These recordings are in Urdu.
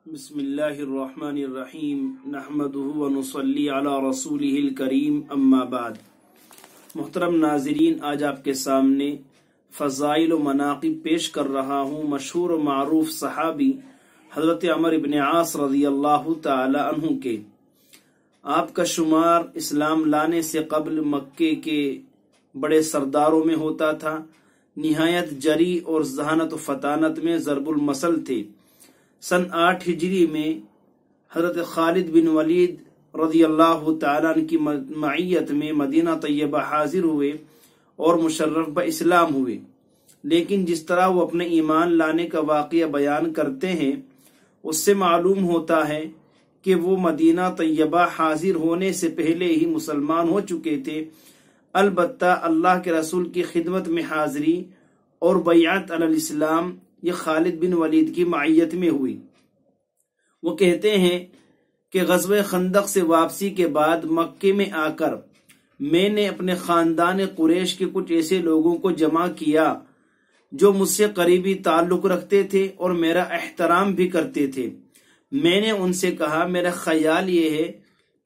بسم اللہ الرحمن الرحیم نحمدہ ونصلی علی رسولہ الکریم اما بعد۔ محترم ناظرین، آج آپ کے سامنے فضائل و مناقب پیش کر رہا ہوں مشہور و معروف صحابی حضرت عمر بن عاص رضی اللہ تعالی عنہ کے۔ آپ کا شمار اسلام لانے سے قبل مکے کے بڑے سرداروں میں ہوتا تھا، نہایت جری اور ذہانت و فطانت میں ضرب المثل تھے۔ سن 8 ہجری میں حضرت خالد بن ولید رضی اللہ تعالیٰ عنہ کی معیت میں مدینہ طیبہ حاضر ہوئے اور مشرف باسلام ہوئے، لیکن جس طرح وہ اپنے ایمان لانے کا واقعہ بیان کرتے ہیں اس سے معلوم ہوتا ہے کہ وہ مدینہ طیبہ حاضر ہونے سے پہلے ہی مسلمان ہو چکے تھے، البتہ اللہ کے رسول کی خدمت میں حاضری اور بیعت علی الاسلام یہ خالد بن ولید کی معیت میں ہوئی۔ وہ کہتے ہیں کہ غزوہ خندق سے واپسی کے بعد مکے میں آ کر میں نے اپنے خاندان قریش کے کچھ ایسے لوگوں کو جمع کیا جو مجھ سے قریبی تعلق رکھتے تھے اور میرا احترام بھی کرتے تھے۔ میں نے ان سے کہا، میرا خیال یہ ہے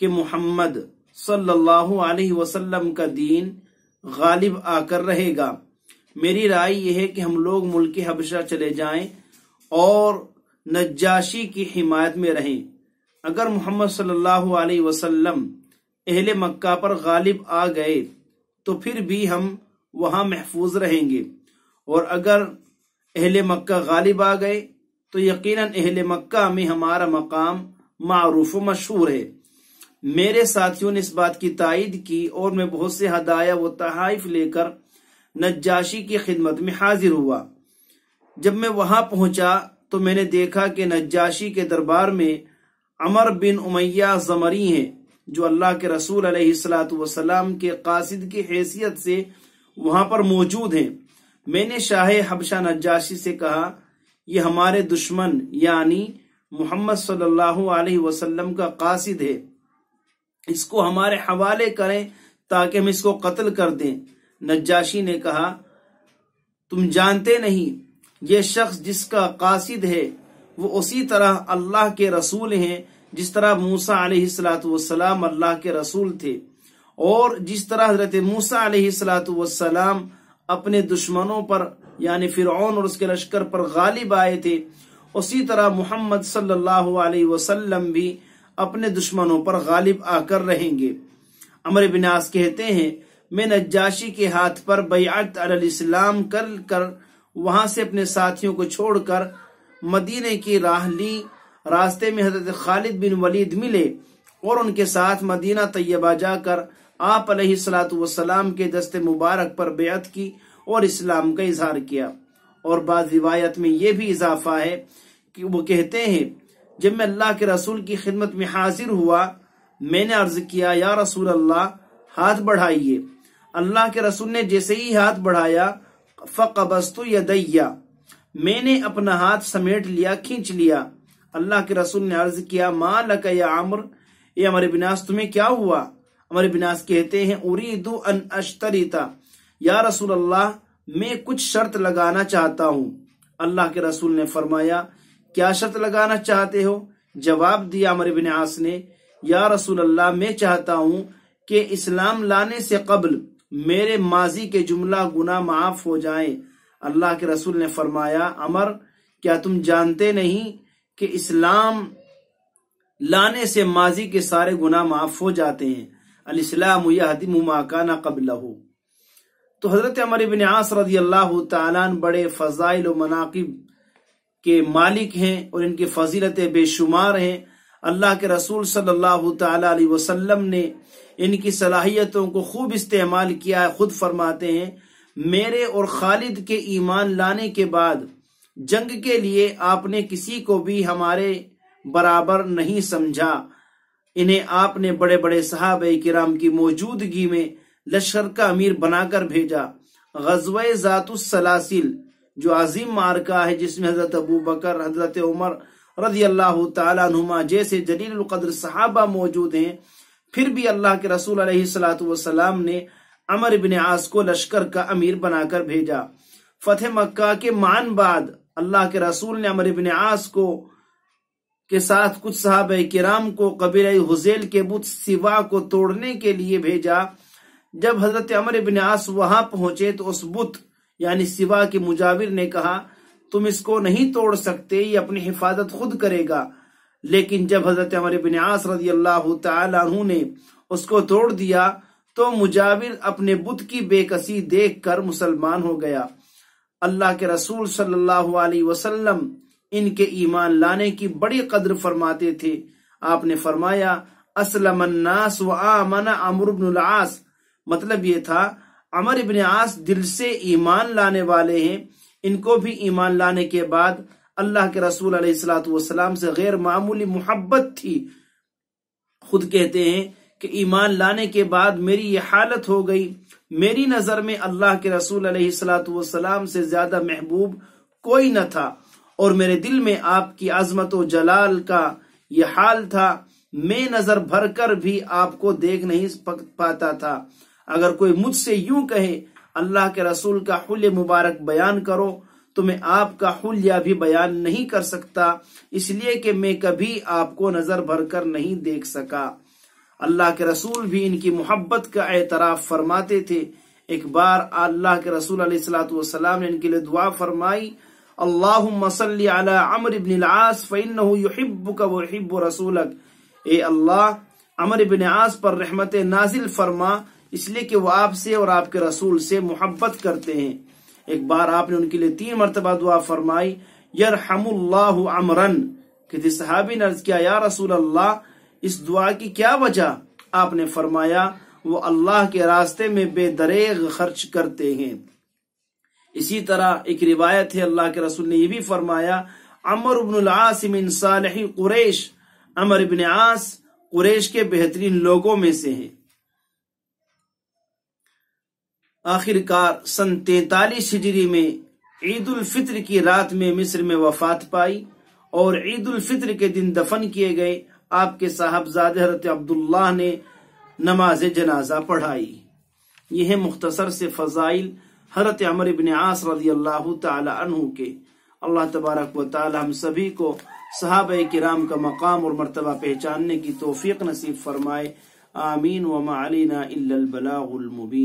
کہ محمد صلی اللہ علیہ وسلم کا دین غالب آ کر رہے گا۔ میری رائے یہ ہے کہ ہم لوگ ملک حبشہ چلے جائیں اور نجاشی کی حمایت میں رہیں۔ اگر محمد صلی اللہ علیہ وسلم اہل مکہ پر غالب آ گئے تو پھر بھی ہم وہاں محفوظ رہیں گے، اور اگر اہل مکہ غالب آ گئے تو یقیناً اہل مکہ میں ہمارا مقام معروف و مشہور ہے۔ میرے ساتھیوں نے اس بات کی تائید کی اور میں بہت سے ہدایہ و تحائف لے کر نجاشی کی خدمت میں حاضر ہوا۔ جب میں وہاں پہنچا تو میں نے دیکھا کہ نجاشی کے دربار میں عمر بن امیہ زمری ہیں، جو اللہ کے رسول علیہ السلام کے قاصد کی حیثیت سے وہاں پر موجود ہیں۔ میں نے شاہ حبشہ نجاشی سے کہا، یہ ہمارے دشمن یعنی محمد صلی اللہ علیہ وسلم کا قاصد ہے، اس کو ہمارے حوالے کریں تاکہ ہم اس کو قتل کر دیں۔ نجاشی نے کہا، تم جانتے نہیں یہ شخص جس کا قاصد ہے وہ اسی طرح اللہ کے رسول ہیں جس طرح موسیٰ علیہ السلام اللہ کے رسول تھے، اور جس طرح حضرت موسیٰ علیہ السلام اپنے دشمنوں پر یعنی فرعون اور اس کے لشکر پر غالب آئے تھے، اسی طرح محمد صلی اللہ علیہ وسلم بھی اپنے دشمنوں پر غالب آ کر رہیں گے۔ عمر بن عاص کہتے ہیں، میں نجاشی کے ہاتھ پر بیعت علی الاسلام کر وہاں سے اپنے ساتھیوں کو چھوڑ کر مدینے کی راہ لی۔ راستے میں حضرت خالد بن ولید ملے اور ان کے ساتھ مدینہ طیبہ جا کر آپ علیہ السلام کے دست مبارک پر بیعت کی اور اسلام کا اظہار کیا۔ اور بعض روایت میں یہ بھی اضافہ ہے کہ وہ کہتے ہیں، جب میں اللہ کے رسول کی خدمت میں حاضر ہوا میں نے عرض کیا، یا رسول اللہ ہاتھ بڑھائیے۔ اللہ کے رسول نے جیسے ہی ہاتھ بڑھایا، فقبضت یدی، میں نے اپنا ہاتھ سمیٹ لیا، کھینچ لیا۔ اللہ کے رسول نے عرض کیا، ما لک یا عمر، اے عمر بن عاص تمہیں کیا ہوا؟ عمر بن عاص کہتے ہیں، اريد ان اشترط، یا رسول اللہ میں کچھ شرط لگانا چاہتا ہوں۔ اللہ کے رسول نے فرمایا، کیا شرط لگانا چاہتے ہو؟ جواب دیا عمر بن عاص نے، یا رسول اللہ میں چاہتا ہوں کہ اسلام لانے سے قبل میرے ماضی کے جملہ گناہ معاف ہو جائیں۔ اللہ کے رسول نے فرمایا، عمر کیا تم جانتے نہیں کہ اسلام لانے سے ماضی کے سارے گناہ معاف ہو جاتے ہیں؟ الاسلام یہدم ما کان قبلہ۔ تو حضرت عمر بن عاص رضی اللہ تعالیٰ عنہ بڑے فضائل و مناقب کے مالک ہیں اور ان کی فضیلتیں بے شمار ہیں۔ اللہ کے رسول صلی اللہ تعالی علیہ وسلم نے ان کی صلاحیتوں کو خوب استعمال کیا ہے۔ خود فرماتے ہیں، میرے اور خالد کے ایمان لانے کے بعد جنگ کے لیے آپ نے کسی کو بھی ہمارے برابر نہیں سمجھا۔ انہیں آپ نے بڑے بڑے صحابہ کرام کی موجودگی میں لشکر کا امیر بنا کر بھیجا۔ غزوہ ذات السلاسل جو عظیم معرکہ ہے، جس میں حضرت ابو بکر، حضرت عمر رضی اللہ تعالیٰ عنہما جیسے جلیل القدر صحابہ موجود ہیں، پھر بھی اللہ کے رسول علیہ السلام نے عمر بن عاص کو لشکر کا امیر بنا کر بھیجا۔ فتح مکہ کے معن بعد اللہ کے رسول نے عمر بن عاص کو کے ساتھ کچھ صحابہ کرام کو قبیلہ حذیل کے بت سوا کو توڑنے کے لیے بھیجا۔ جب حضرت عمرو بن عاص وہاں پہنچے تو اس بت یعنی سوا کے مجاور نے کہا تم اس کو نہیں توڑ سکتے، یہ اپنی حفاظت خود کرے گا۔ لیکن جب حضرت عمرو بن عاص رضی اللہ تعالی عنہ نے اس کو توڑ دیا تو مجاور اپنے بت کی بے کسی دیکھ کر مسلمان ہو گیا۔ اللہ کے رسول صلی اللہ علیہ وسلم ان کے ایمان لانے کی بڑی قدر فرماتے تھے۔ آپ نے فرمایا اسلم الناس وآمن عمرو بن العاص، مطلب یہ تھا عمرو بن عاص دل سے ایمان لانے والے ہیں، ان کو بھی ایمان لانے کے بعد اللہ کے رسول علیہ الصلوۃ والسلام سے غیر معمولی محبت تھی۔ خود کہتے ہیں کہ ایمان لانے کے بعد میری یہ حالت ہو گئی، میری نظر میں اللہ کے رسول علیہ الصلوۃ والسلام سے زیادہ محبوب کوئی نہ تھا، اور میرے دل میں آپ کی عظمت و جلال کا یہ حال تھا، میں نظر بھر کر بھی آپ کو دیکھ نہیں پاتا تھا۔ اگر کوئی مجھ سے یوں کہے اللہ کے رسول کا حلیہ مبارک بیان کرو تو میں آپ کا حلیہ بھی بیان نہیں کر سکتا، اس لیے کہ میں کبھی آپ کو نظر بھر کر نہیں دیکھ سکا۔ اللہ کے رسول بھی ان کی محبت کا اعتراف فرماتے تھے۔ ایک بار اللہ کے رسول علیہ الصلوۃ والسلام نے ان کے لیے دعا فرمائی اللہم صلی علی عمرو بن العاص فإنہ یحبک ویحب رسولک، اے اللہ عمرو بن عاص پر رحمت نازل فرما، اس لیے کہ وہ آپ سے اور آپ کے رسول سے محبت کرتے ہیں۔ ایک بار آپ نے ان کے لیے 3 مرتبہ دعا فرمائی یرحم اللہ عمرن، کسی صحابی نے عرض کیا یا رسول اللہ اس دعا کی کیا وجہ؟ آپ نے فرمایا وہ اللہ کے راستے میں بے دریغ خرچ کرتے ہیں۔ اسی طرح ایک روایت ہے اللہ کے رسول نے یہ بھی فرمایا عمرو بن العاص من صالح قریش، عمرو بن عاص قریش کے بہترین لوگوں میں سے ہیں۔ آخر کار سن 43 ہجری میں عید الفطر کی رات میں مصر میں وفات پائی اور عید الفطر کے دن دفن کیے گئے۔ آپ کے صاحبزادے حضرت عبداللہ نے نماز جنازہ پڑھائی۔ یہ ہے مختصر سے فضائل حضرت عمرو بن عاص رضی اللہ تعالی عنہ کے۔ اللہ تبارک و تعالی ہم سبھی کو صحابہ کرام کا مقام اور مرتبہ پہچاننے کی توفیق نصیب فرمائے، آمین۔ وما علینا الا البلاغ المبین۔